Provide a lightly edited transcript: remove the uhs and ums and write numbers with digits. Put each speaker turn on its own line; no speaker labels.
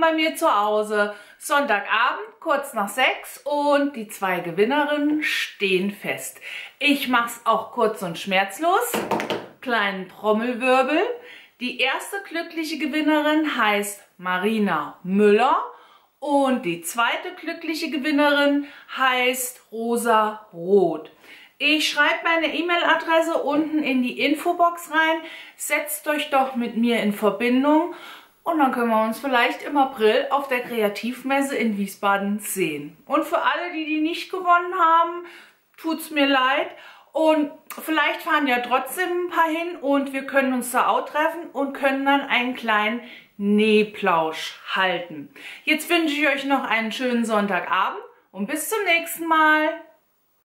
bei mir zu Hause. Sonntagabend, kurz nach 6 und die 2 Gewinnerinnen stehen fest. Ich mache es auch kurz und schmerzlos. Kleinen Trommelwirbel. Die erste glückliche Gewinnerin heißt Marina Müller und die zweite glückliche Gewinnerin heißt Rosa Roth. Ich schreibe meine E-Mail-Adresse unten in die Infobox rein. Setzt euch doch mit mir in Verbindung und dann können wir uns vielleicht im April auf der Kreativmesse in Wiesbaden sehen. Und für alle, die nicht gewonnen haben, tut es mir leid. Und vielleicht fahren ja trotzdem ein paar hin und wir können uns da auch treffen und können dann einen kleinen Nähplausch halten. Jetzt wünsche ich euch noch einen schönen Sonntagabend und bis zum nächsten Mal.